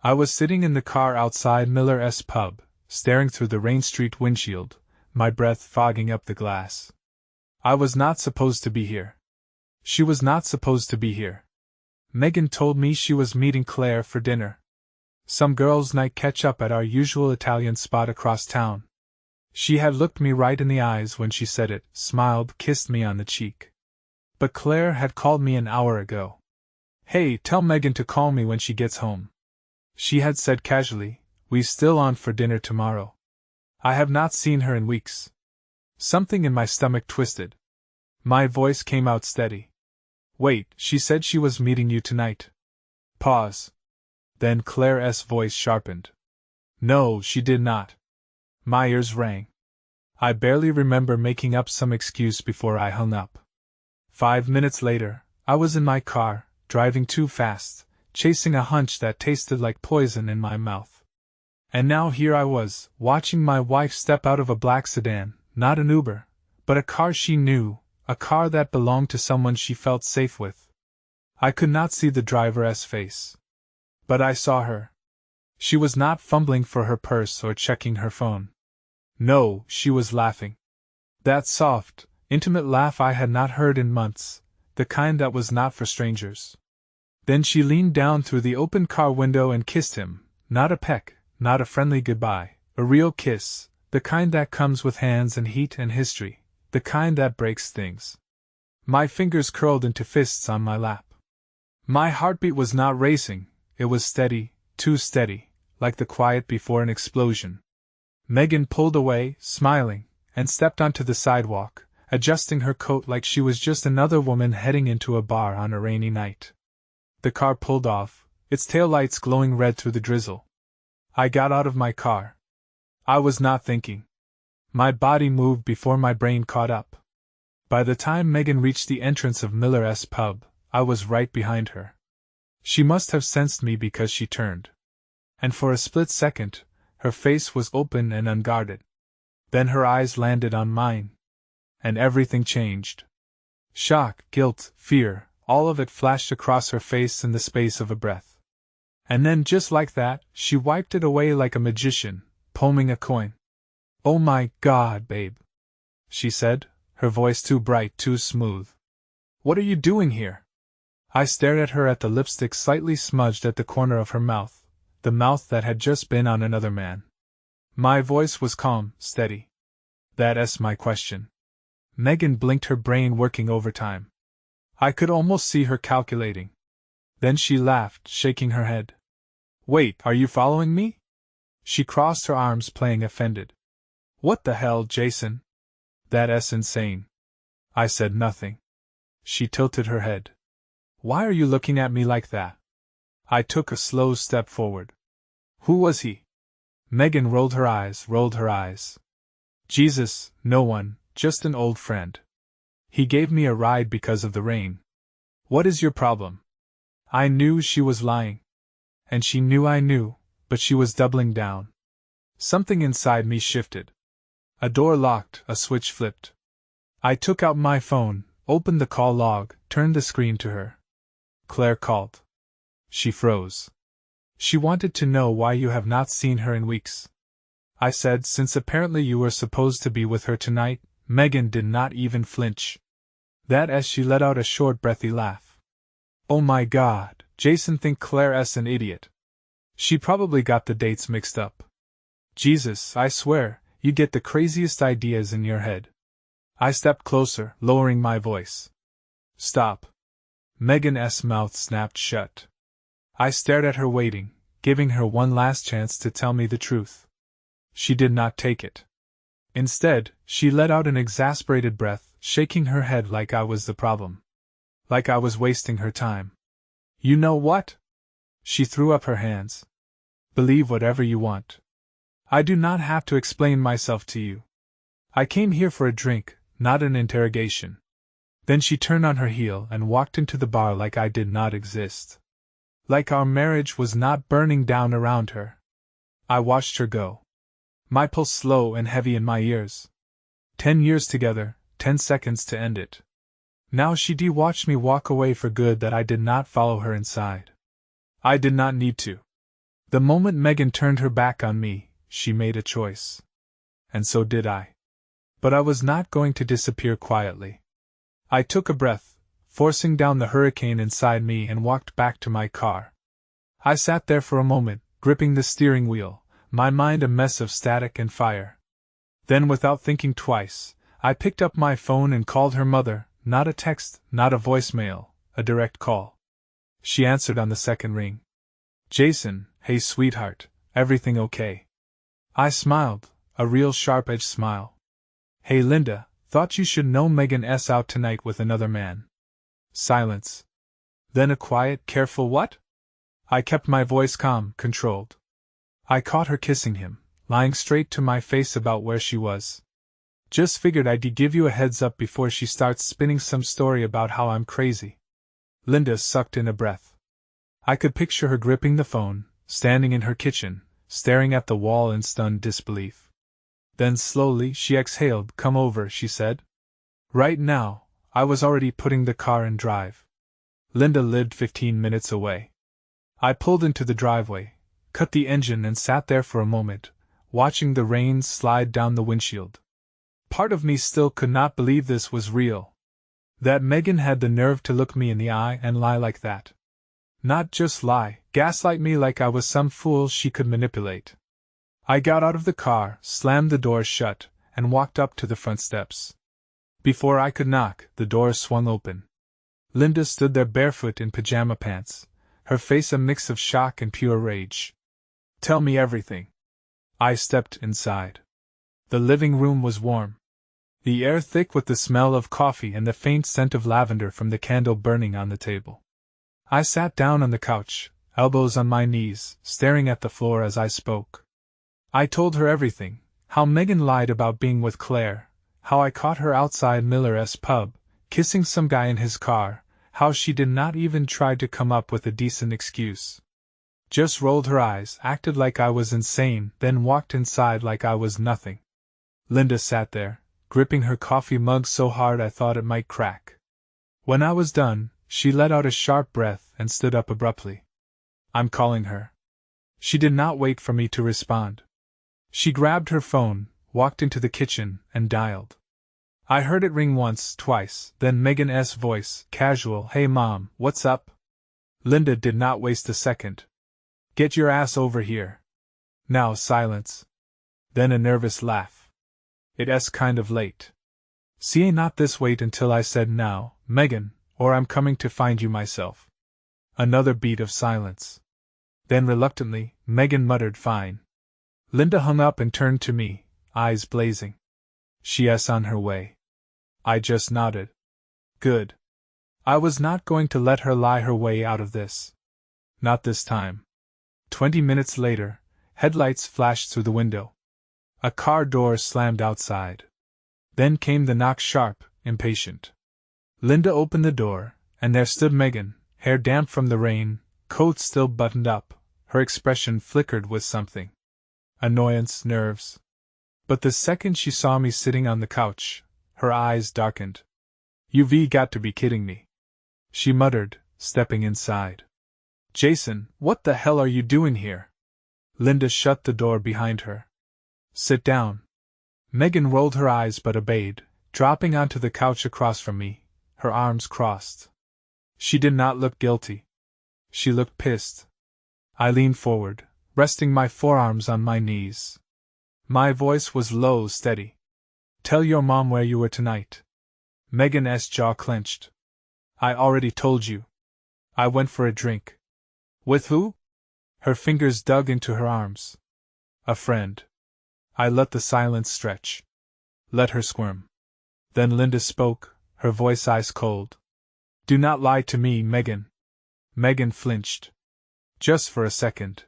I was sitting in the car outside Miller's pub, staring through the Rain Street windshield, my breath fogging up the glass. I was not supposed to be here. She was not supposed to be here. Megan told me she was meeting Claire for dinner. Some girls' night catch-up at our usual Italian spot across town. She had looked me right in the eyes when she said it, smiled, kissed me on the cheek. But Claire had called me an hour ago. "Hey, tell Megan to call me when she gets home," she had said casually. "We still on for dinner tomorrow." I have not seen her in weeks. Something in my stomach twisted. My voice came out steady. "Wait, she said she was meeting you tonight." Pause. Then Claire's voice sharpened. "No, she did not." My ears rang. I barely remember making up some excuse before I hung up. 5 minutes later, I was in my car, driving too fast, chasing a hunch that tasted like poison in my mouth. And now here I was, watching my wife step out of a black sedan, not an Uber, but a car she knew, a car that belonged to someone she felt safe with. I could not see the driver's face. But I saw her. She was not fumbling for her purse or checking her phone. No, she was laughing. That soft, intimate laugh I had not heard in months, the kind that was not for strangers. Then she leaned down through the open car window and kissed him, not a peck, not a friendly goodbye, a real kiss, the kind that comes with hands and heat and history, the kind that breaks things. My fingers curled into fists on my lap. My heartbeat was not racing, it was steady, too steady, like the quiet before an explosion. Megan pulled away, smiling, and stepped onto the sidewalk, adjusting her coat like she was just another woman heading into a bar on a rainy night. The car pulled off, its taillights glowing red through the drizzle. I got out of my car. I was not thinking. My body moved before my brain caught up. By the time Megan reached the entrance of Miller's pub, I was right behind her. She must have sensed me because she turned. And for a split second, her face was open and unguarded. Then her eyes landed on mine. And everything changed. Shock, guilt, fear, all of it flashed across her face in the space of a breath. And then just like that, she wiped it away like a magician, palming a coin. "Oh my God, babe," she said, her voice too bright, too smooth. "What are you doing here?" I stared at her, at the lipstick slightly smudged at the corner of her mouth, the mouth that had just been on another man. My voice was calm, steady. "That's my question." Megan blinked, her brain working overtime. I could almost see her calculating. Then she laughed, shaking her head. "Wait, are you following me?" She crossed her arms, playing offended. "What the hell, Jason? That's insane." I said nothing. She tilted her head. "Why are you looking at me like that?" I took a slow step forward. "Who was he?" Megan rolled her eyes. "Jesus, no one, just an old friend. He gave me a ride because of the rain." "What is your problem?" I knew she was lying. And she knew I knew, but she was doubling down. Something inside me shifted. A door locked, a switch flipped. I took out my phone, opened the call log, turned the screen to her. "Claire called." She froze. "She wanted to know why you have not seen her in weeks." I said, "Since apparently you were supposed to be with her tonight." Megan did not even flinch. That as she let out a short, breathy laugh. "Oh my God, Jason, think Claire's an idiot. She probably got the dates mixed up. Jesus, I swear, you get the craziest ideas in your head." I stepped closer, lowering my voice. "Stop." Megan's mouth snapped shut. I stared at her, waiting, giving her one last chance to tell me the truth. She did not take it. Instead, she let out an exasperated breath, shaking her head like I was the problem. Like I was wasting her time. "You know what?" She threw up her hands. "Believe whatever you want. I do not have to explain myself to you. I came here for a drink, not an interrogation." Then she turned on her heel and walked into the bar like I did not exist. Like our marriage was not burning down around her. I watched her go. My pulse slow and heavy in my ears. 10 years together, 10 seconds to end it. Now she watched me walk away for good, that I did not follow her inside. I did not need to. The moment Megan turned her back on me, she made a choice. And so did I. But I was not going to disappear quietly. I took a breath, forcing down the hurricane inside me, and walked back to my car. I sat there for a moment, gripping the steering wheel, my mind a mess of static and fire. Then, without thinking twice, I picked up my phone and called her mother, not a text, not a voicemail, a direct call. She answered on the second ring. Jason, hey sweetheart, everything okay? I smiled, a real sharp-edged smile. Hey Linda, thought you should know Megan's out tonight with another man. Silence. Then a quiet, careful what? I kept my voice calm, controlled. I caught her kissing him, lying straight to my face about where she was. Just figured I'd give you a heads up before she starts spinning some story about how I'm crazy. Linda sucked in a breath. I could picture her gripping the phone, standing in her kitchen, staring at the wall in stunned disbelief. Then slowly she exhaled. Come over, she said. Right now. I was already putting the car in drive. Linda lived 15 minutes away. I pulled into the driveway, cut the engine, and sat there for a moment, watching the rain slide down the windshield. Part of me still could not believe this was real. That Megan had the nerve to look me in the eye and lie like that. Not just lie, gaslight me like I was some fool she could manipulate. I got out of the car, slammed the door shut, and walked up to the front steps. Before I could knock, the door swung open. Linda stood there barefoot in pajama pants, her face a mix of shock and pure rage. Tell me everything. I stepped inside. The living room was warm. The air thick with the smell of coffee and the faint scent of lavender from the candle burning on the table. I sat down on the couch, elbows on my knees, staring at the floor as I spoke. I told her everything, how Megan lied about being with Claire, how I caught her outside Miller's pub, kissing some guy in his car, how she did not even try to come up with a decent excuse. Just rolled her eyes, acted like I was insane, then walked inside like I was nothing. Linda sat there, gripping her coffee mug so hard I thought it might crack. When I was done, she let out a sharp breath and stood up abruptly. I'm calling her. She did not wait for me to respond. She grabbed her phone, walked into the kitchen, and dialed. I heard it ring once, twice, then Megan's voice, casual, Hey Mom, what's up? Linda did not waste a second. Get your ass over here. Now silence. Then a nervous laugh. It's kind of late. See, not this wait until I said now, Megan, or I'm coming to find you myself. Another beat of silence. Then reluctantly, Megan muttered fine. Linda hung up and turned to me, eyes blazing. She's on her way. I just nodded. Good. I was not going to let her lie her way out of this. Not this time. 20 minutes later, headlights flashed through the window. A car door slammed outside. Then came the knock, sharp, impatient. Linda opened the door, and there stood Megan, hair damp from the rain, coat still buttoned up. Her expression flickered with something. Annoyance, nerves. But the second she saw me sitting on the couch, her eyes darkened. You've got to be kidding me. She muttered, stepping inside. Jason, what the hell are you doing here? Linda shut the door behind her. Sit down. Megan rolled her eyes but obeyed, dropping onto the couch across from me, her arms crossed. She did not look guilty. She looked pissed. I leaned forward, resting my forearms on my knees. My voice was low, steady. Tell your mom where you were tonight. Megan's jaw clenched. I already told you. I went for a drink. With who? Her fingers dug into her arms. A friend. I let the silence stretch. Let her squirm. Then Linda spoke, her voice ice cold. Do not lie to me, Megan. Megan flinched. Just for a second.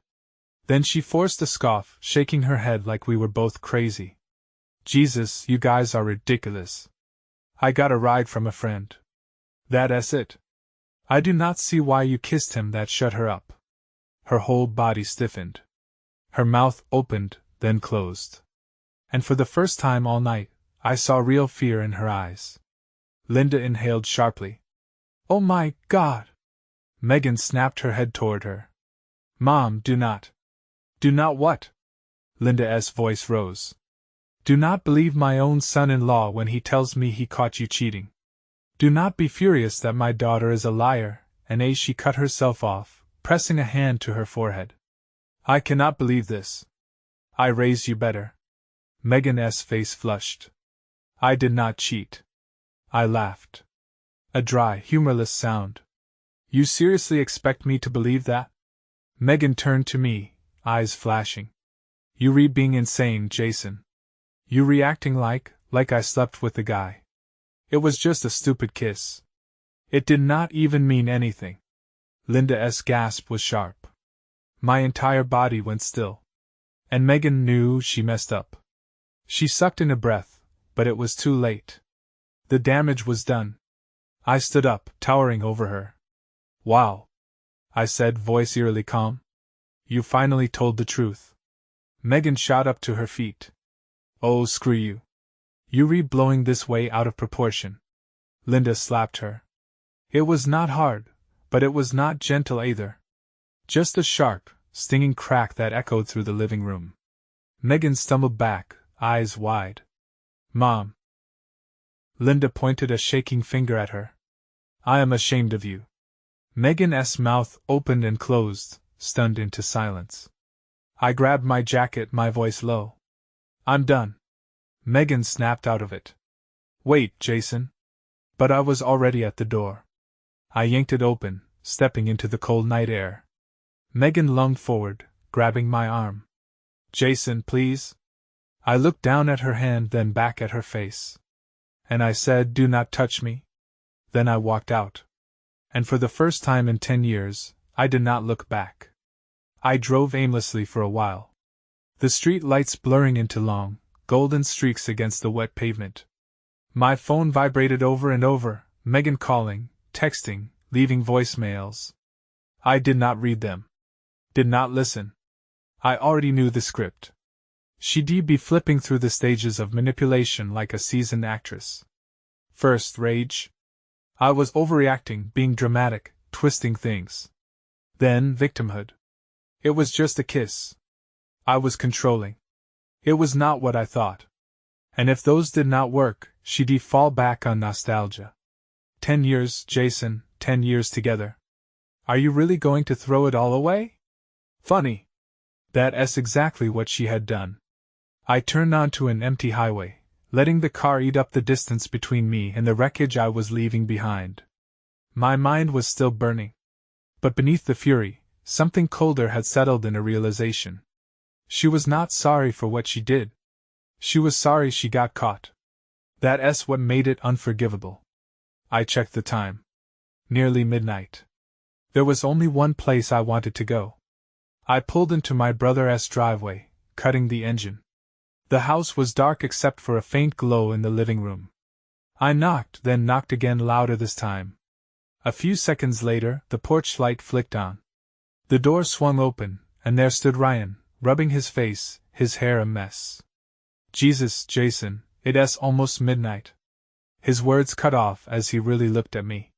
Then she forced a scoff, shaking her head like we were both crazy. Jesus, you guys are ridiculous. I got a ride from a friend. That's it. I do not see why you kissed him. That shut her up. Her whole body stiffened. Her mouth opened, then closed. And for the first time all night, I saw real fear in her eyes. Linda inhaled sharply. Oh my God! Megan snapped her head toward her. Mom, do not. Do not what? Linda's voice rose. Do not believe my own son-in-law when he tells me he caught you cheating. Do not be furious that my daughter is a liar, and she cut herself off, pressing a hand to her forehead. I cannot believe this. I raised you better. Megan's face flushed. I did not cheat. I laughed. A dry, humorless sound. You seriously expect me to believe that? Megan turned to me, eyes flashing. You being insane, Jason. You reacting like I slept with the guy. It was just a stupid kiss. It did not even mean anything. Linda's gasp was sharp. My entire body went still. And Megan knew she messed up. She sucked in a breath, but it was too late. The damage was done. I stood up, towering over her. Wow, I said, voice eerily calm. You finally told the truth. Megan shot up to her feet. Oh, screw you. You blowing this way out of proportion. Linda slapped her. It was not hard, but it was not gentle either. Just a sharp, stinging crack that echoed through the living room. Megan stumbled back, eyes wide. Mom. Linda pointed a shaking finger at her. I am ashamed of you. Megan's mouth opened and closed, stunned into silence. I grabbed my jacket, my voice low. I'm done. Megan snapped out of it. Wait, Jason. But I was already at the door. I yanked it open, stepping into the cold night air. Megan lunged forward, grabbing my arm. Jason, please. I looked down at her hand, then back at her face. And I said, do not touch me. Then I walked out. And for the first time in 10 years, I did not look back. I drove aimlessly for a while. The street lights blurring into long, golden streaks against the wet pavement. My phone vibrated over and over, Megan calling, texting, leaving voicemails. I did not read them. Did not listen. I already knew the script. She'd be flipping through the stages of manipulation like a seasoned actress. First, rage. I was overreacting, being dramatic, twisting things. Then, victimhood. It was just a kiss. I was controlling. It was not what I thought. And if those did not work, she'd fall back on nostalgia. 10 years, Jason, 10 years together. Are you really going to throw it all away? Funny. That's exactly what she had done. I turned onto an empty highway, letting the car eat up the distance between me and the wreckage I was leaving behind. My mind was still burning. But beneath the fury, something colder had settled in a realization. She was not sorry for what she did. She was sorry she got caught. That's what made it unforgivable. I checked the time. Nearly midnight. There was only one place I wanted to go. I pulled into my brother's driveway, cutting the engine. The house was dark except for a faint glow in the living room. I knocked, then knocked again, louder this time. A few seconds later, the porch light flicked on. The door swung open, and there stood Ryan, rubbing his face, his hair a mess. Jesus, Jason, it's almost midnight. His words cut off as he really looked at me.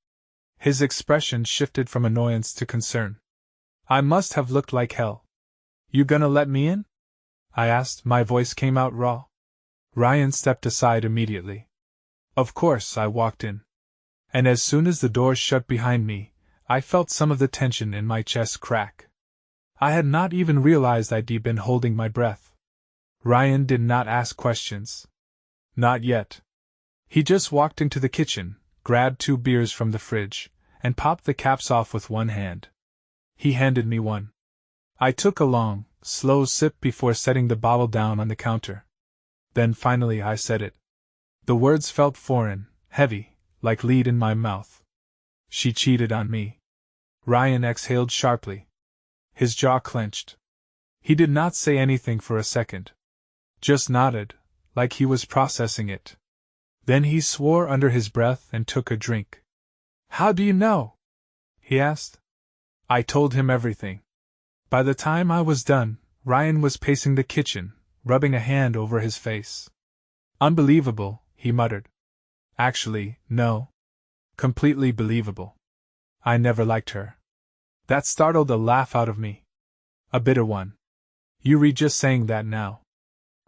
His expression shifted from annoyance to concern. I must have looked like hell. You gonna let me in? I asked, my voice came out raw. Ryan stepped aside immediately. Of course, I walked in. And as soon as the door shut behind me, I felt some of the tension in my chest crack. I had not even realized I'd been holding my breath. Ryan did not ask questions. Not yet. He just walked into the kitchen, grabbed 2 beers from the fridge, and popped the caps off with one hand. He handed me one. I took a long, slow sip before setting the bottle down on the counter. Then finally I said it. The words felt foreign, heavy, like lead in my mouth. She cheated on me. Ryan exhaled sharply. His jaw clenched. He did not say anything for a second. Just nodded, like he was processing it. Then he swore under his breath and took a drink. How do you know? He asked. I told him everything. By the time I was done, Ryan was pacing the kitchen, rubbing a hand over his face. Unbelievable, he muttered. Actually, no. Completely believable. I never liked her. That startled a laugh out of me. A bitter one. You re just saying that now.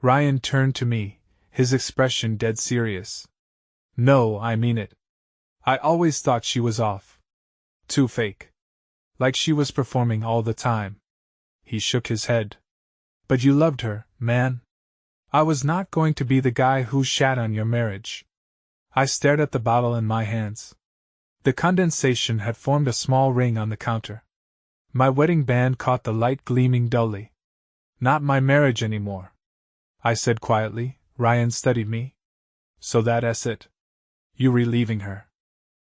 Ryan turned to me, his expression dead serious. No, I mean it. I always thought she was off. Too fake. Like she was performing all the time. He shook his head. But you loved her, man. I was not going to be the guy who shat on your marriage. I stared at the bottle in my hands. The condensation had formed a small ring on the counter. My wedding band caught the light gleaming dully. Not my marriage anymore, I said quietly. Ryan studied me. So that's it. You relieving her.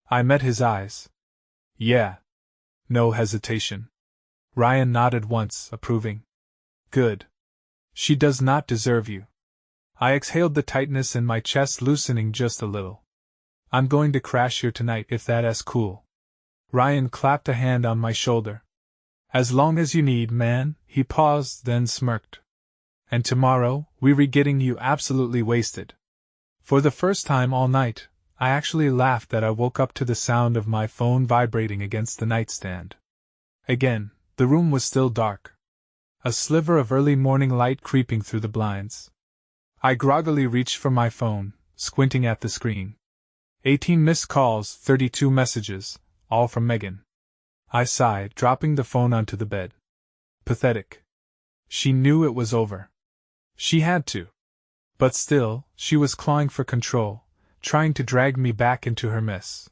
I met his eyes. Yeah. No hesitation. Ryan nodded once, approving. Good. She does not deserve you. I exhaled, the tightness in my chest loosening just a little. I'm going to crash here tonight if that's cool. Ryan clapped a hand on my shoulder. As long as you need, man. He paused, then smirked. And tomorrow, we're getting you absolutely wasted. For the first time all night, I actually laughed that I woke up to the sound of my phone vibrating against the nightstand. Again, the room was still dark. A sliver of early morning light creeping through the blinds. I groggily reached for my phone, squinting at the screen. 18 missed calls, 32 messages, all from Megan. I sighed, dropping the phone onto the bed. Pathetic. She knew it was over. She had to. But still, she was clawing for control, trying to drag me back into her mess.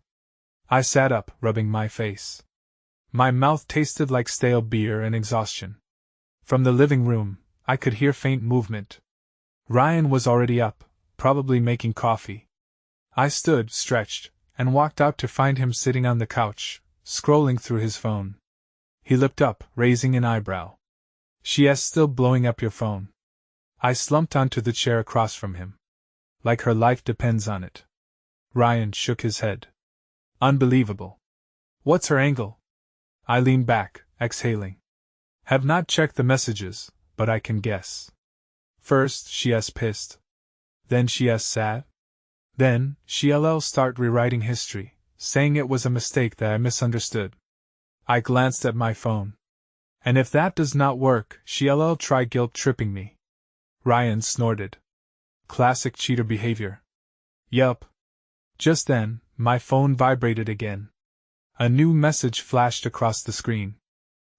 I sat up, rubbing my face. My mouth tasted like stale beer and exhaustion. From the living room, I could hear faint movement. Ryan was already up, probably making coffee. I stood, stretched, and walked out to find him sitting on the couch, scrolling through his phone. He looked up, raising an eyebrow. She's still blowing up your phone. I slumped onto the chair across from him. Like her life depends on it. Ryan shook his head. Unbelievable. What's her angle? I leaned back, exhaling. Have not checked the messages, but I can guess. First, she's pissed. Then she's sad. Then, she'll start rewriting history, saying it was a mistake that I misunderstood. I glanced at my phone. And if that does not work, she'll try guilt-tripping me. Ryan snorted. Classic cheater behavior. Yup. Just then, my phone vibrated again. A new message flashed across the screen.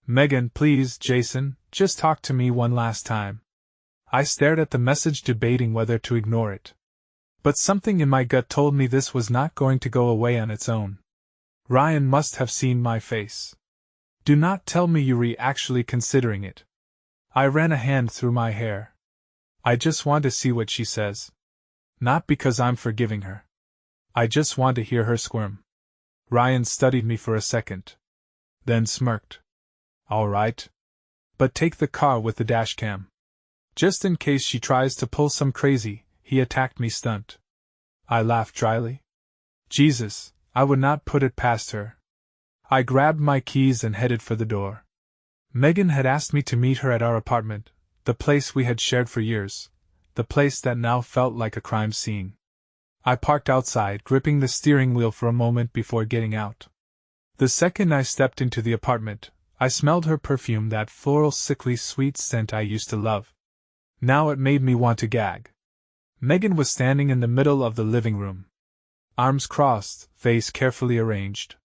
Megan, please, Jason, just talk to me one last time. I stared at the message, debating whether to ignore it. But something in my gut told me this was not going to go away on its own. Ryan must have seen my face. Do not tell me you're actually considering it. I ran a hand through my hair. I just want to see what she says. Not because I'm forgiving her. I just want to hear her squirm. Ryan studied me for a second. Then smirked. All right. But take the car with the dashcam. Just in case she tries to pull some crazy, he attacked me stunt. I laughed dryly. Jesus, I would not put it past her. I grabbed my keys and headed for the door. Megan had asked me to meet her at our apartment, the place we had shared for years, the place that now felt like a crime scene. I parked outside, gripping the steering wheel for a moment before getting out. The second I stepped into the apartment, I smelled her perfume, that floral, sickly sweet scent I used to love. Now it made me want to gag. Megan was standing in the middle of the living room. Arms crossed, face carefully arranged.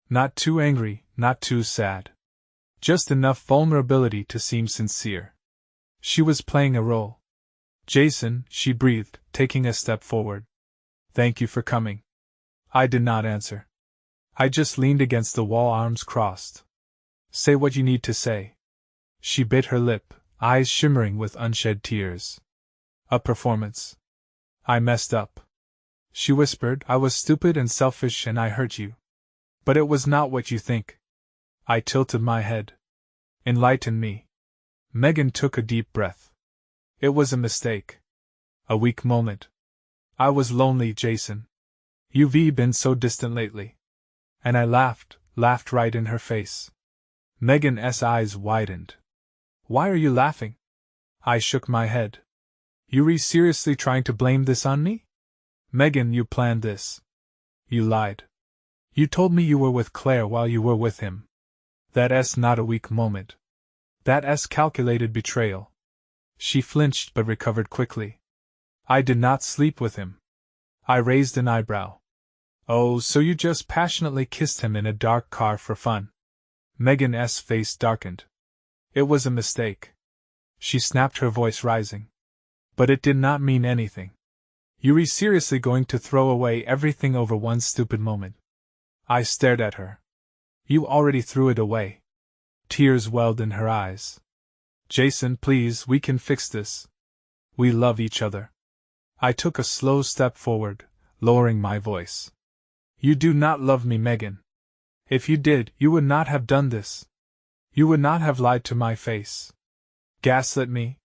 Not too angry, not too sad. Just enough vulnerability to seem sincere. She was playing a role. Jason, she breathed, taking a step forward. Thank you for coming. I did not answer. I just leaned against the wall, arms crossed. Say what you need to say. She bit her lip, eyes shimmering with unshed tears. A performance. I messed up. She whispered, I was stupid and selfish and I hurt you. But it was not what you think. I tilted my head. Enlighten me. Megan took a deep breath. It was a mistake. A weak moment. I was lonely, Jason. You've been so distant lately. And I laughed right in her face. Megan's eyes widened. Why are you laughing? I shook my head. You're seriously trying to blame this on me? Megan, you planned this. You lied. You told me you were with Claire while you were with him. That's not a weak moment. That calculated betrayal. She flinched but recovered quickly. I did not sleep with him. I raised an eyebrow. Oh, so you just passionately kissed him in a dark car for fun. Megan's face darkened. It was a mistake. She snapped, her voice rising. But it did not mean anything. You were seriously going to throw away everything over one stupid moment? I stared at her. You already threw it away. Tears welled in her eyes. Jason, please, we can fix this. We love each other. I took a slow step forward, lowering my voice. You do not love me, Megan. If you did, you would not have done this. You would not have lied to my face. Gaslit me.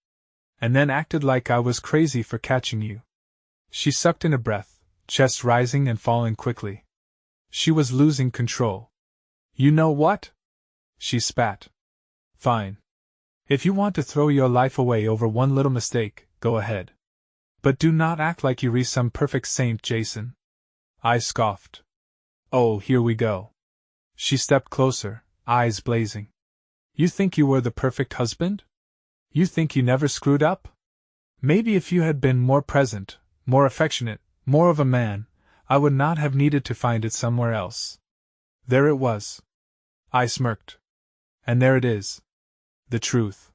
And then acted like I was crazy for catching you. She sucked in a breath, chest rising and falling quickly. She was losing control. You know what? She spat. Fine. If you want to throw your life away over one little mistake, go ahead. But do not act like you're some perfect saint, Jason. I scoffed. Oh, here we go. She stepped closer, eyes blazing. You think you were the perfect husband? You think you never screwed up? Maybe if you had been more present, more affectionate, more of a man, I would not have needed to find it somewhere else. There it was. I smirked. And there it is. The truth.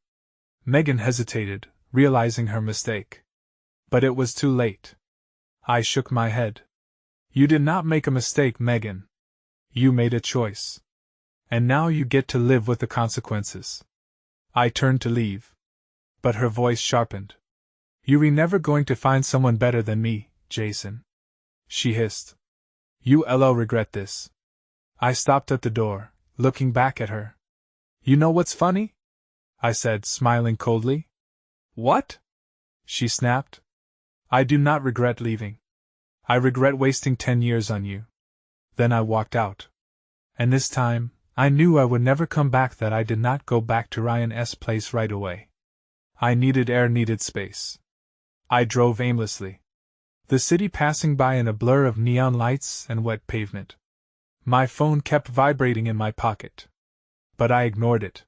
Megan hesitated, realizing her mistake. But it was too late. I shook my head. You did not make a mistake, Megan. You made a choice. And now you get to live with the consequences. I turned to leave. But her voice sharpened. You were never going to find someone better than me, Jason. She hissed. You'll regret this. I stopped at the door, looking back at her. You know what's funny? I said, smiling coldly. What? She snapped. I do not regret leaving. I regret wasting 10 years on you. Then I walked out. And this time, I knew I would never come back, that I did not go back to Ryan's place right away. I needed air, needed space. I drove aimlessly. The city passing by in a blur of neon lights and wet pavement. My phone kept vibrating in my pocket. But I ignored it.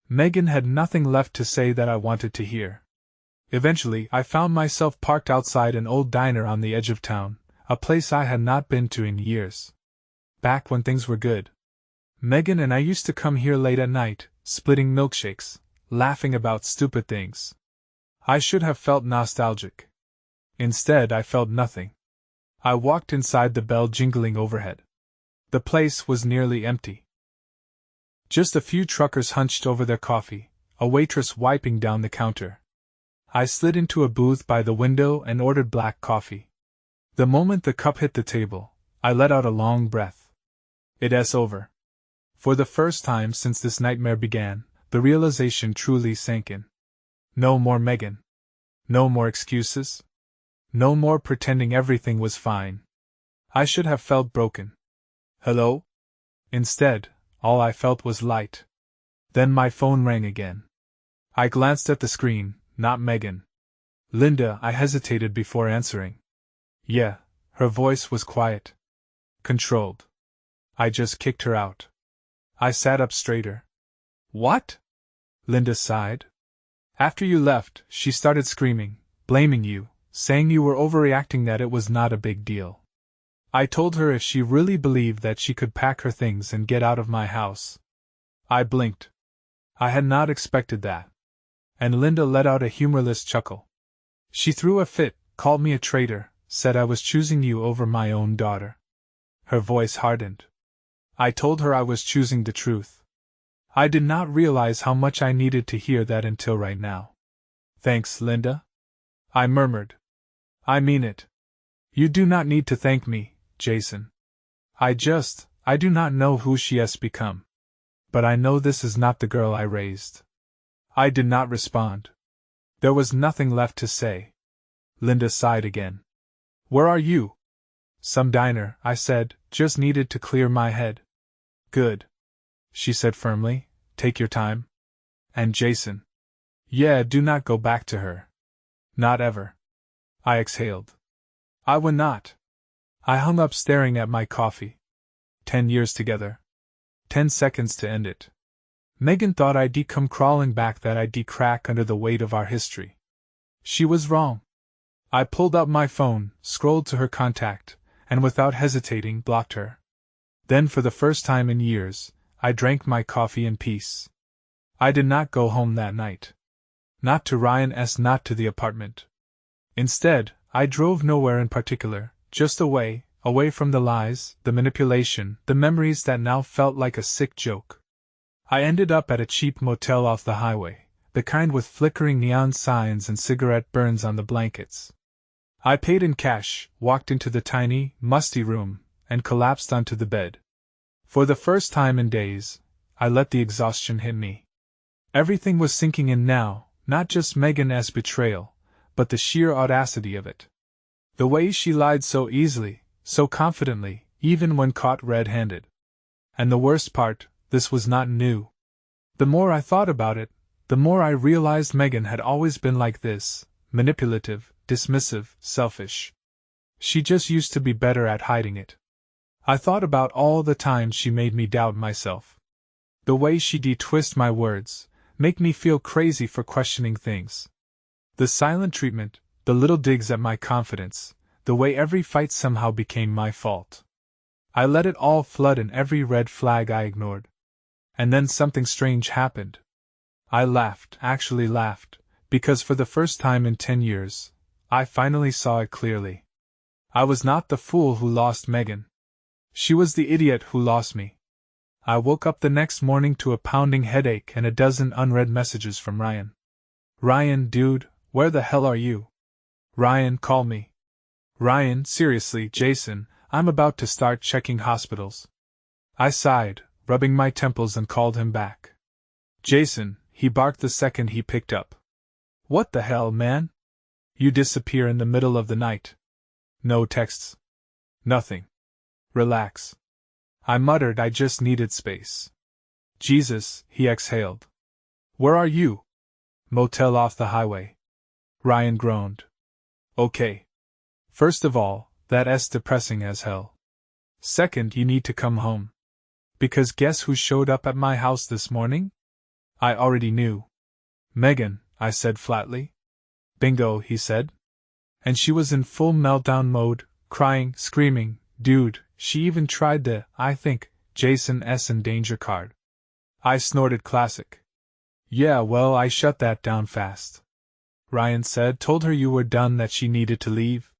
Megan had nothing left to say that I wanted to hear. Eventually, I found myself parked outside an old diner on the edge of town, a place I had not been to in years. Back when things were good. Megan and I used to come here late at night, splitting milkshakes, laughing about stupid things. I should have felt nostalgic. Instead, I felt nothing. I walked inside, the bell jingling overhead. The place was nearly empty. Just a few truckers hunched over their coffee, a waitress wiping down the counter. I slid into a booth by the window and ordered black coffee. The moment the cup hit the table, I let out a long breath. It's over. For the first time since this nightmare began, the realization truly sank in. No more Megan. No more excuses. No more pretending everything was fine. I should have felt broken. Hello? Instead, all I felt was light. Then my phone rang again. I glanced at the screen, not Megan. Linda, I hesitated before answering. Yeah, her voice was quiet. Controlled. I just kicked her out. I sat up straighter. What? Linda sighed. After you left, she started screaming, blaming you, saying you were overreacting, that it was not a big deal. I told her if she really believed that she could pack her things and get out of my house. I blinked. I had not expected that. And Linda let out a humorless chuckle. She threw a fit, called me a traitor, said I was choosing you over my own daughter. Her voice hardened. I told her I was choosing the truth. I did not realize how much I needed to hear that until right now. Thanks, Linda. I murmured. I mean it. You do not need to thank me, Jason. I do not know who she has become. But I know this is not the girl I raised. I did not respond. There was nothing left to say. Linda sighed again. Where are you? Some diner, I said, just needed to clear my head. Good. She said firmly, take your time. And Jason. Yeah, do not go back to her. Not ever. I exhaled. I would not. I hung up staring at my coffee. 10 years together. 10 seconds to end it. Megan thought I'd come crawling back, that I'd crack under the weight of our history. She was wrong. I pulled out my phone, scrolled to her contact, and without hesitating blocked her. Then for the first time in years, I drank my coffee in peace. I did not go home that night. Not to Ryan's, not to the apartment. Instead, I drove nowhere in particular, just away from the lies, the manipulation, the memories that now felt like a sick joke. I ended up at a cheap motel off the highway, the kind with flickering neon signs and cigarette burns on the blankets. I paid in cash, walked into the tiny, musty room, and collapsed onto the bed. For the first time in days, I let the exhaustion hit me. Everything was sinking in now, not just Megan's betrayal, but the sheer audacity of it. The way she lied so easily, so confidently, even when caught red-handed. And the worst part, this was not new. The more I thought about it, the more I realized Megan had always been like this, manipulative, dismissive, selfish. She just used to be better at hiding it. I thought about all the times she made me doubt myself. The way she'd twist my words, make me feel crazy for questioning things. The silent treatment, the little digs at my confidence, the way every fight somehow became my fault. I let it all flood in every red flag I ignored. And then something strange happened. I laughed, actually laughed, because for the first time in 10 years, I finally saw it clearly. I was not the fool who lost Megan. She was the idiot who lost me. I woke up the next morning to a pounding headache and a dozen unread messages from Ryan. Ryan, dude, where the hell are you? Ryan, call me. Ryan, seriously, Jason, I'm about to start checking hospitals. I sighed, rubbing my temples, and called him back. Jason, he barked the second he picked up. What the hell, man? You disappear in the middle of the night. No texts. Nothing. Relax. I muttered I just needed space. Jesus, he exhaled. Where are you? Motel off the highway. Ryan groaned. Okay. First of all, that's depressing as hell. Second, you need to come home. Because guess who showed up at my house this morning? I already knew. Megan, I said flatly. Bingo, he said. And she was in full meltdown mode, crying, screaming. Dude, she even tried the, I think, Jason's endanger card. I snorted classic. Yeah, well, I shut that down fast. Ryan said, told her you were done, that she needed to leave.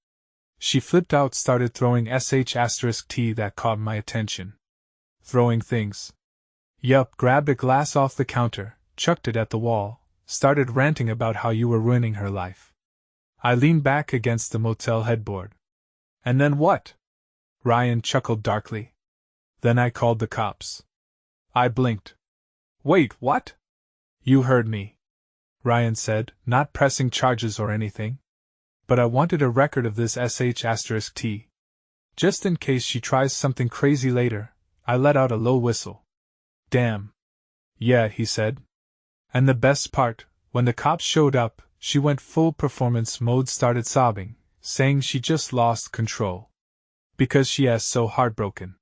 She flipped out, started throwing *T that caught my attention. Throwing things. Yup, grabbed a glass off the counter, chucked it at the wall, started ranting about how you were ruining her life. I leaned back against the motel headboard. And then what? Ryan chuckled darkly. Then I called the cops. I blinked. Wait, what? You heard me, Ryan said, not pressing charges or anything. But I wanted a record of this *T. Just in case she tries something crazy later. I let out a low whistle. Damn. Yeah, he said. And the best part, when the cops showed up, she went full performance mode, started sobbing, saying she just lost control. Because she is so heartbroken.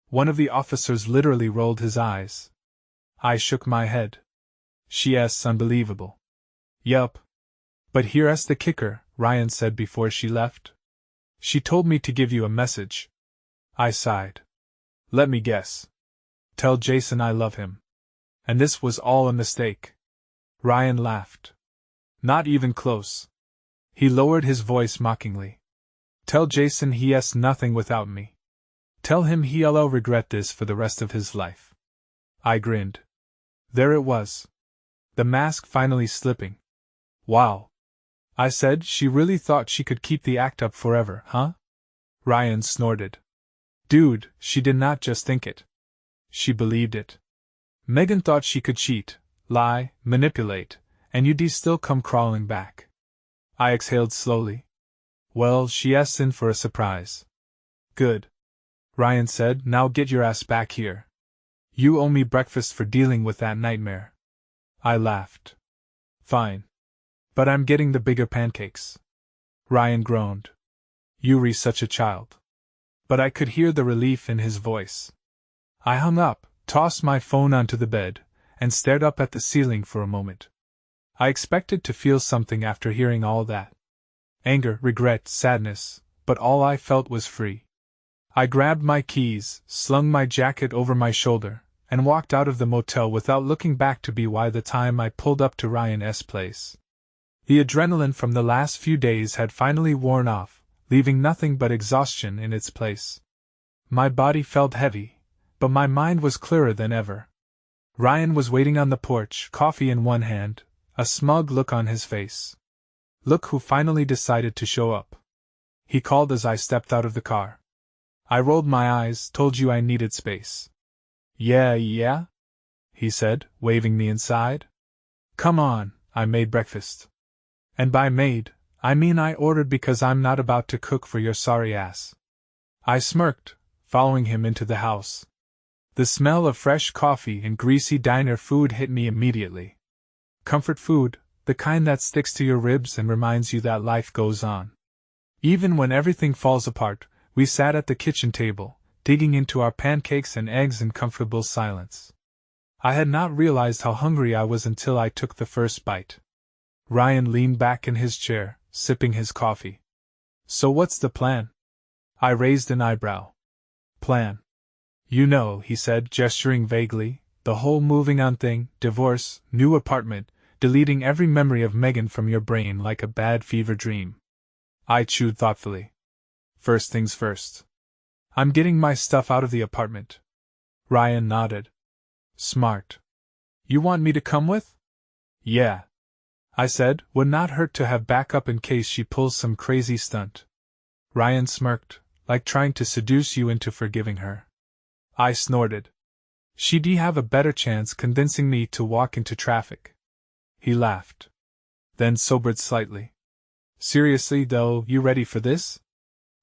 One of the officers literally rolled his eyes. I shook my head. She is unbelievable. Yup. But here's the kicker, Ryan said before she left. She told me to give you a message. I sighed. Let me guess. Tell Jason I love him. And this was all a mistake. Ryan laughed. Not even close. He lowered his voice mockingly. Tell Jason he has nothing without me. Tell him he'll regret this for the rest of his life. I grinned. There it was. The mask finally slipping. Wow. I said, she really thought she could keep the act up forever, huh? Ryan snorted. Dude, she did not just think it. She believed it. Megan thought she could cheat, lie, manipulate, and you'd still come crawling back. I exhaled slowly. Well, she's in for a surprise. Good. Ryan said, now get your ass back here. You owe me breakfast for dealing with that nightmare. I laughed. Fine. But I'm getting the bigger pancakes. Ryan groaned. Yuri's such a child. But I could hear the relief in his voice. I hung up, tossed my phone onto the bed, and stared up at the ceiling for a moment. I expected to feel something after hearing all that. Anger, regret, sadness, but all I felt was free. I grabbed my keys, slung my jacket over my shoulder, and walked out of the motel without looking back to be by the time I pulled up to Ryan's place. The adrenaline from the last few days had finally worn off, leaving nothing but exhaustion in its place. My body felt heavy, but my mind was clearer than ever. Ryan was waiting on the porch, coffee in one hand, a smug look on his face. Look who finally decided to show up. He called as I stepped out of the car. I rolled my eyes, told you I needed space. Yeah? He said, waving me inside. Come on, I made breakfast. And by made, I mean I ordered because I'm not about to cook for your sorry ass. I smirked, following him into the house. The smell of fresh coffee and greasy diner food hit me immediately. Comfort food, the kind that sticks to your ribs and reminds you that life goes on. Even when everything falls apart, we sat at the kitchen table, digging into our pancakes and eggs in comfortable silence. I had not realized how hungry I was until I took the first bite. Ryan leaned back in his chair, sipping his coffee. So what's the plan? I raised an eyebrow. Plan? You know, he said, gesturing vaguely, the whole moving on thing, divorce, new apartment, deleting every memory of Megan from your brain like a bad fever dream. I chewed thoughtfully. First things first. I'm getting my stuff out of the apartment. Ryan nodded. Smart. You want me to come with? Yeah. I said, would not hurt to have backup in case she pulls some crazy stunt. Ryan smirked, like trying to seduce you into forgiving her. I snorted. She'd have a better chance convincing me to walk into traffic. He laughed. Then sobered slightly. Seriously though, you ready for this?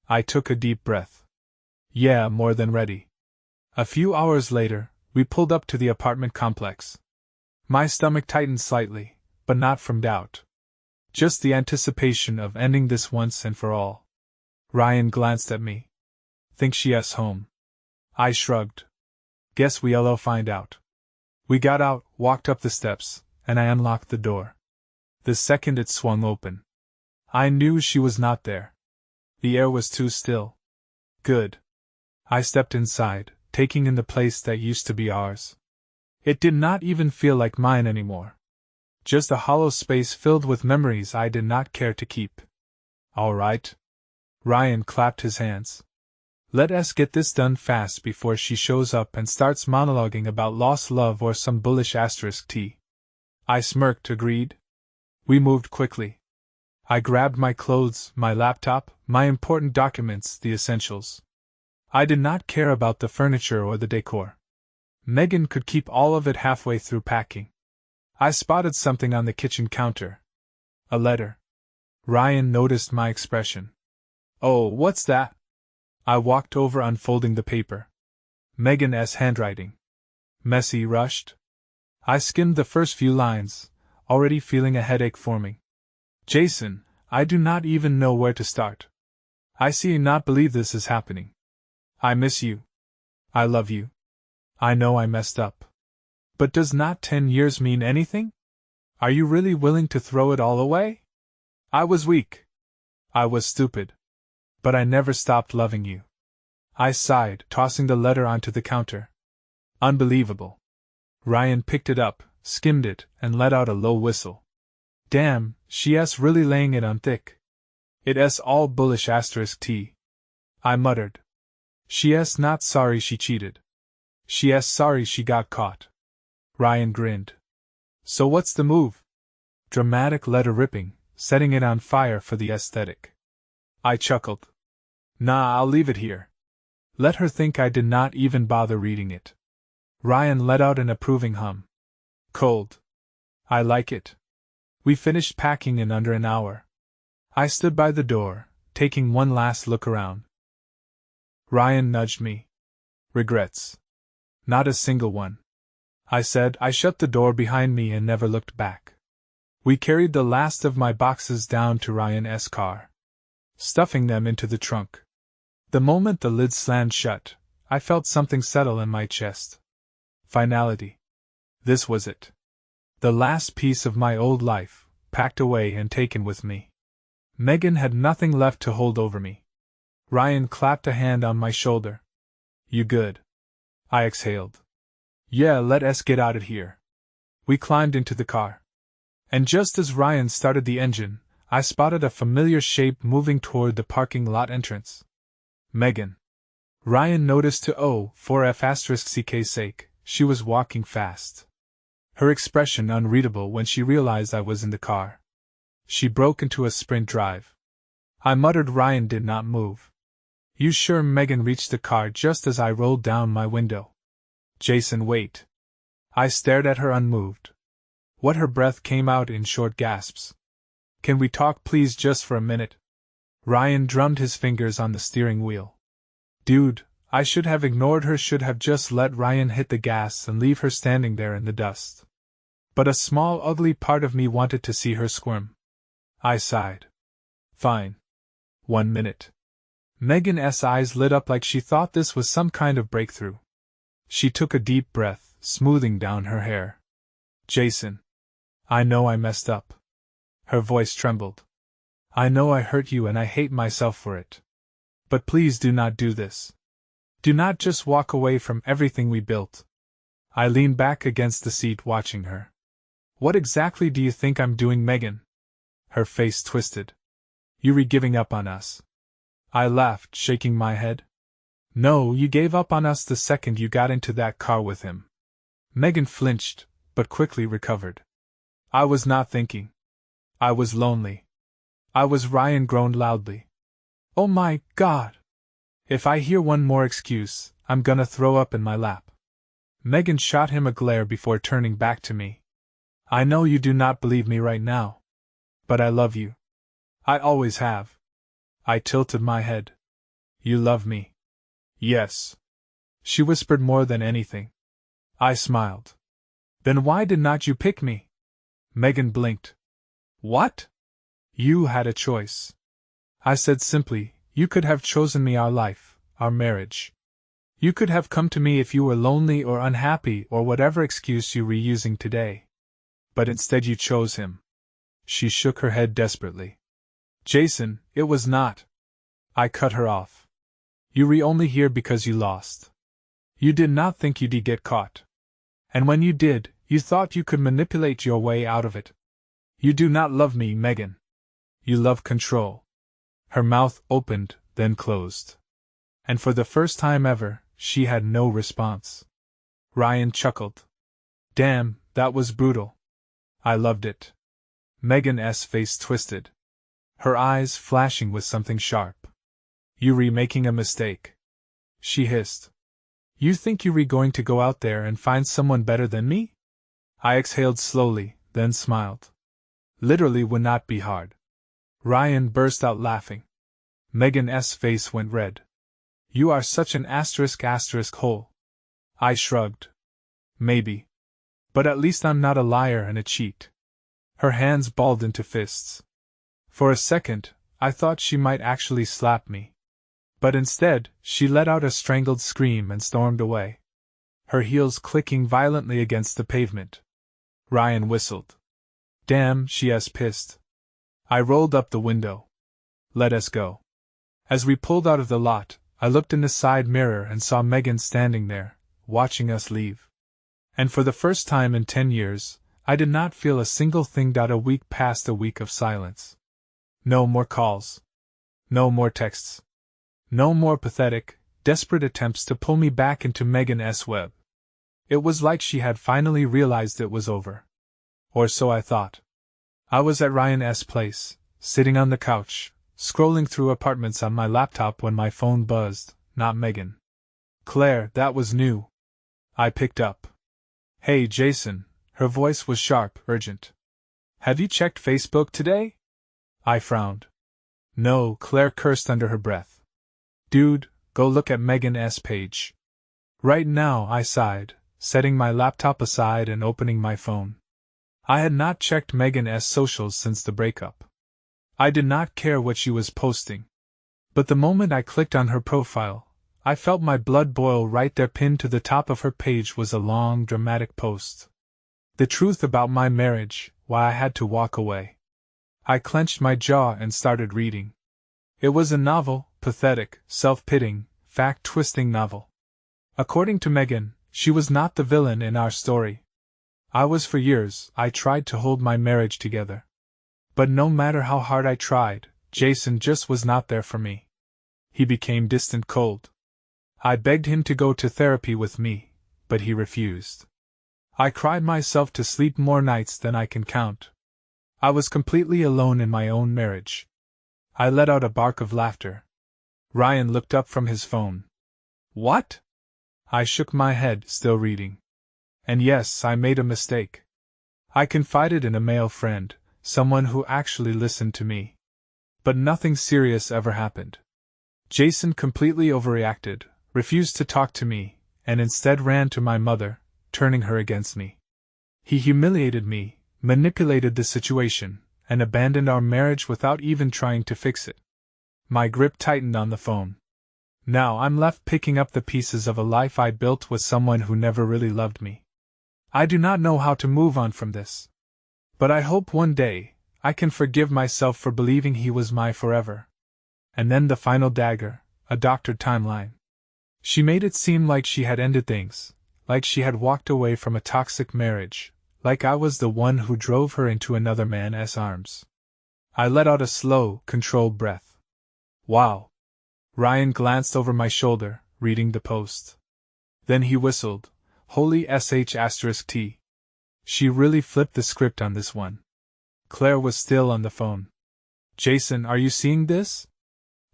I took a deep breath. Yeah, more than ready. A few hours later, we pulled up to the apartment complex. My stomach tightened slightly, but not from doubt. Just the anticipation of ending this once and for all. Ryan glanced at me. Think she's home. I shrugged. Guess we'll find out. We got out, walked up the steps, and I unlocked the door. The second it swung open, I knew she was not there. The air was too still. Good. I stepped inside, taking in the place that used to be ours. It did not even feel like mine anymore. Just a hollow space filled with memories I did not care to keep. All right. Ryan clapped his hands. Let us get this done fast before she shows up and starts monologuing about lost love or some bullish *T. I smirked, agreed. We moved quickly. I grabbed my clothes, my laptop, my important documents, the essentials. I did not care about the furniture or the decor. Megan could keep all of it halfway through packing. I spotted something on the kitchen counter. A letter. Ryan noticed my expression. Oh, what's that? I walked over, unfolding the paper. Megan's handwriting. Messy, rushed. I skimmed the first few lines, already feeling a headache forming. Jason, I do not even know where to start. I see you not believe this is happening. I miss you. I love you. I know I messed up. But does not 10 years mean anything? Are you really willing to throw it all away? I was weak. I was stupid. But I never stopped loving you. I sighed, tossing the letter onto the counter. Unbelievable. Ryan picked it up, skimmed it, and let out a low whistle. Damn, she's really laying it on thick. It's all bullish *T. I muttered. She's not sorry she cheated. She's sorry she got caught. Ryan grinned. So what's the move? Dramatic letter ripping, setting it on fire for the aesthetic. I chuckled. Nah, I'll leave it here. Let her think I did not even bother reading it. Ryan let out an approving hum. Cold. I like it. We finished packing in under an hour. I stood by the door, taking one last look around. Ryan nudged me. Regrets? Not a single one. I said. I shut the door behind me and never looked back. We carried the last of my boxes down to Ryan's car, stuffing them into the trunk. The moment the lid slammed shut, I felt something settle in my chest. Finality. This was it. The last piece of my old life, packed away and taken with me. Megan had nothing left to hold over me. Ryan clapped a hand on my shoulder. You good? I exhaled. Yeah, let us get out of here. We climbed into the car. And just as Ryan started the engine, I spotted a familiar shape moving toward the parking lot entrance. Megan. Ryan noticed for f***'s sake, she was walking fast. Her expression unreadable when she realized I was in the car. She broke into a sprint drive. I muttered. Ryan did not move. You sure? Megan reached the car just as I rolled down my window. Jason, wait. I stared at her unmoved. Her breath came out in short gasps. Can we talk please just for a minute? Ryan drummed his fingers on the steering wheel. Dude, I should have ignored her, should have just let Ryan hit the gas and leave her standing there in the dust. But a small ugly part of me wanted to see her squirm. I sighed. Fine. 1 minute. Megan's eyes lit up like she thought this was some kind of breakthrough. She took a deep breath, smoothing down her hair. Jason. I know I messed up. Her voice trembled. I know I hurt you and I hate myself for it. But please do not do this. Do not just walk away from everything we built. I leaned back against the seat watching her. What exactly do you think I'm doing, Megan? Her face twisted. You giving up on us? I laughed, shaking my head. No, you gave up on us the second you got into that car with him. Megan flinched, but quickly recovered. I was not thinking. I was lonely. Ryan groaned loudly. Oh my God! If I hear one more excuse, I'm gonna throw up in my lap. Megan shot him a glare before turning back to me. I know you do not believe me right now. But I love you. I always have. I tilted my head. You love me? Yes. She whispered more than anything. I smiled. Then why did not you pick me? Megan blinked. What? You had a choice. I said simply, you could have chosen me, our life, our marriage. You could have come to me if you were lonely or unhappy or whatever excuse you were using today. But instead you chose him. She shook her head desperately. Jason, it was not. I cut her off. You were only here because you lost. You did not think you'd get caught. And when you did, you thought you could manipulate your way out of it. You do not love me, Megan. You love control. Her mouth opened, then closed. And for the first time ever, she had no response. Ryan chuckled. Damn, that was brutal. I loved it. Megan's face twisted. Her eyes flashing with something sharp. You making a mistake. She hissed. You think you going to go out there and find someone better than me? I exhaled slowly, then smiled. Literally would not be hard. Ryan burst out laughing. Megan's face went red. You are such an asterisk hole. I shrugged. Maybe. But at least I'm not a liar and a cheat. Her hands balled into fists. For a second, I thought she might actually slap me. But instead, she let out a strangled scream and stormed away. Her heels clicking violently against the pavement. Ryan whistled. Damn, she's pissed. I rolled up the window. Let us go. As we pulled out of the lot, I looked in the side mirror and saw Megan standing there, watching us leave. And for the first time in 10 years, I did not feel a single thing. A week passed, a week of silence. No more calls. No more texts. No more pathetic, desperate attempts to pull me back into Megan's web. It was like she had finally realized it was over. Or so I thought. I was at Ryan's place, sitting on the couch, scrolling through apartments on my laptop when my phone buzzed. Not Megan. Claire, that was new. I picked up. Hey, Jason. Her voice was sharp, urgent. Have you checked Facebook today? I frowned. No, Claire cursed under her breath. Dude, go look at Megan's page. Right now, I sighed, setting my laptop aside and opening my phone. I had not checked Megan's socials since the breakup. I did not care what she was posting. But the moment I clicked on her profile, I felt my blood boil right there. Pinned to the top of her page was a long, dramatic post. The truth about my marriage, why I had to walk away. I clenched my jaw and started reading. It was a novel, pathetic, self-pitying, fact-twisting novel. According to Megan, she was not the villain in our story. For years, I tried to hold my marriage together. But no matter how hard I tried, Jason just was not there for me. He became distant cold. I begged him to go to therapy with me, but he refused. I cried myself to sleep more nights than I can count. I was completely alone in my own marriage. I let out a bark of laughter. Ryan looked up from his phone. What? I shook my head, still reading. And yes, I made a mistake. I confided in a male friend, someone who actually listened to me. But nothing serious ever happened. Jason completely overreacted, refused to talk to me, and instead ran to my mother, turning her against me. He humiliated me, manipulated the situation, and abandoned our marriage without even trying to fix it. My grip tightened on the phone. Now I'm left picking up the pieces of a life I built with someone who never really loved me. I do not know how to move on from this. But I hope one day, I can forgive myself for believing he was my forever. And then the final dagger, a doctored timeline. She made it seem like she had ended things, like she had walked away from a toxic marriage, like I was the one who drove her into another man's arms. I let out a slow, controlled breath. Wow. Ryan glanced over my shoulder, reading the post. Then he whistled, Holy sh*T. She really flipped the script on this one. Claire was still on the phone. Jason, are you seeing this?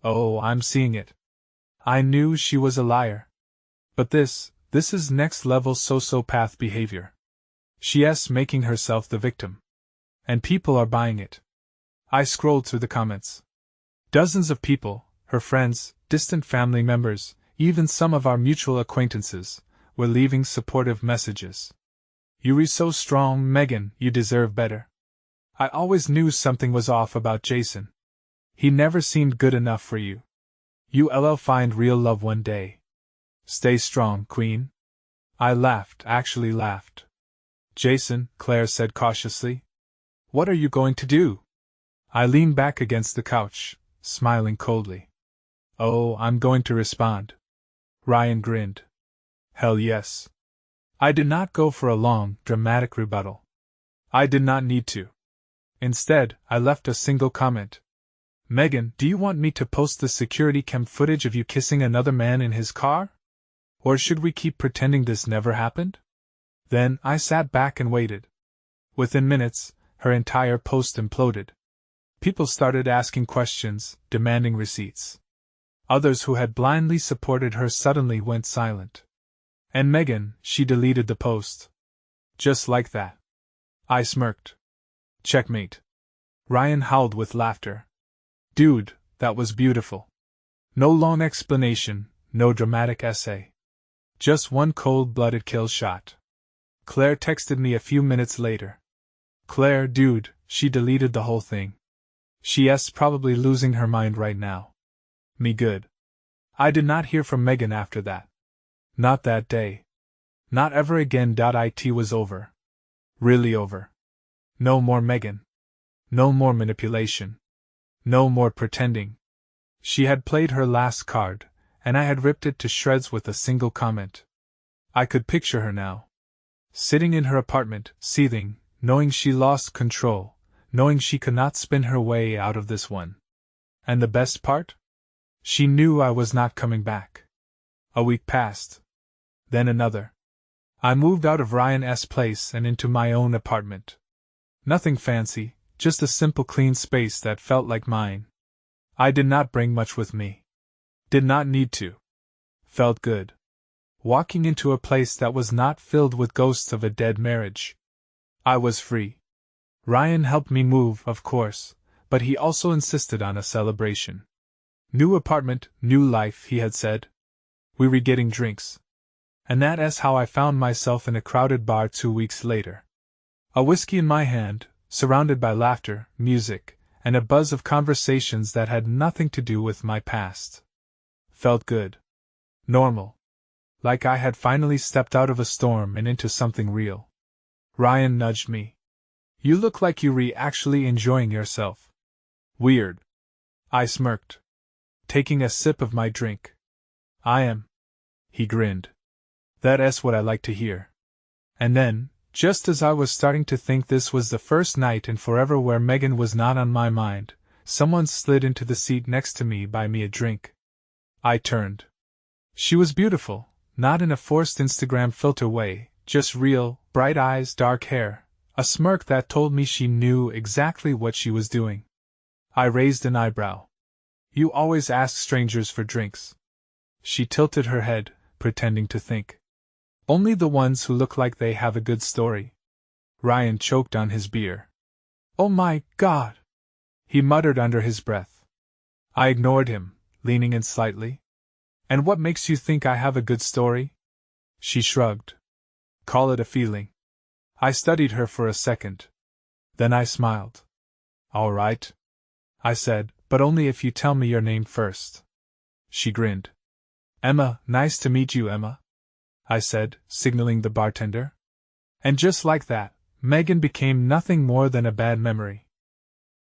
Oh, I'm seeing it. I knew she was a liar. But this is next-level sociopath behavior. She's making herself the victim. And people are buying it. I scrolled through the comments. Dozens of people, her friends, distant family members, even some of our mutual acquaintances, were leaving supportive messages. You're so strong, Megan, you deserve better. I always knew something was off about Jason. He never seemed good enough for you. You'll find real love one day. Stay strong, Queen. I laughed, actually laughed. Jason, Claire said cautiously. What are you going to do? I leaned back against the couch, smiling coldly. Oh, I'm going to respond. Ryan grinned. Hell yes. I did not go for a long, dramatic rebuttal. I did not need to. Instead, I left a single comment. Megan, do you want me to post the security cam footage of you kissing another man in his car? Or should we keep pretending this never happened? Then, I sat back and waited. Within minutes, her entire post imploded. People started asking questions, demanding receipts. Others who had blindly supported her suddenly went silent. And Megan, she deleted the post. Just like that. I smirked. Checkmate. Ryan howled with laughter. Dude, that was beautiful. No long explanation, no dramatic essay. Just one cold-blooded kill shot. Claire texted me a few minutes later. Claire, dude, she deleted the whole thing. She's probably losing her mind right now. Me good. I did not hear from Megan after that. Not that day. Not ever again. It was over. Really over. No more Megan. No more manipulation. No more pretending. She had played her last card, and I had ripped it to shreds with a single comment. I could picture her now. Sitting in her apartment, seething, knowing she lost control, knowing she could not spin her way out of this one. And the best part? She knew I was not coming back. A week passed. Then another. I moved out of Ryan's place and into my own apartment. Nothing fancy, just a simple clean space that felt like mine. I did not bring much with me. Did not need to. Felt good. Walking into a place that was not filled with ghosts of a dead marriage. I was free. Ryan helped me move, of course, but he also insisted on a celebration. New apartment, new life, he had said. We were getting drinks. And that's how I found myself in a crowded bar 2 weeks later. A whiskey in my hand, surrounded by laughter, music, and a buzz of conversations that had nothing to do with my past. Felt good. Normal. Like I had finally stepped out of a storm and into something real. Ryan nudged me. You look like you're actually enjoying yourself. Weird. I smirked, taking a sip of my drink. I am. He grinned. That's what I like to hear. And then, just as I was starting to think this was the first night in forever where Megan was not on my mind, someone slid into the seat next to me buy me a drink. I turned. She was beautiful, not in a forced Instagram filter way, just real, bright eyes, dark hair, a smirk that told me she knew exactly what she was doing. I raised an eyebrow. You always ask strangers for drinks. She tilted her head, pretending to think. Only the ones who look like they have a good story. Ryan choked on his beer. Oh my God! He muttered under his breath. I ignored him, leaning in slightly. And what makes you think I have a good story? She shrugged. Call it a feeling. I studied her for a second. Then I smiled. All right, I said, but only if you tell me your name first. She grinned. Emma, nice to meet you, Emma, I said, signaling the bartender. And just like that, Megan became nothing more than a bad memory.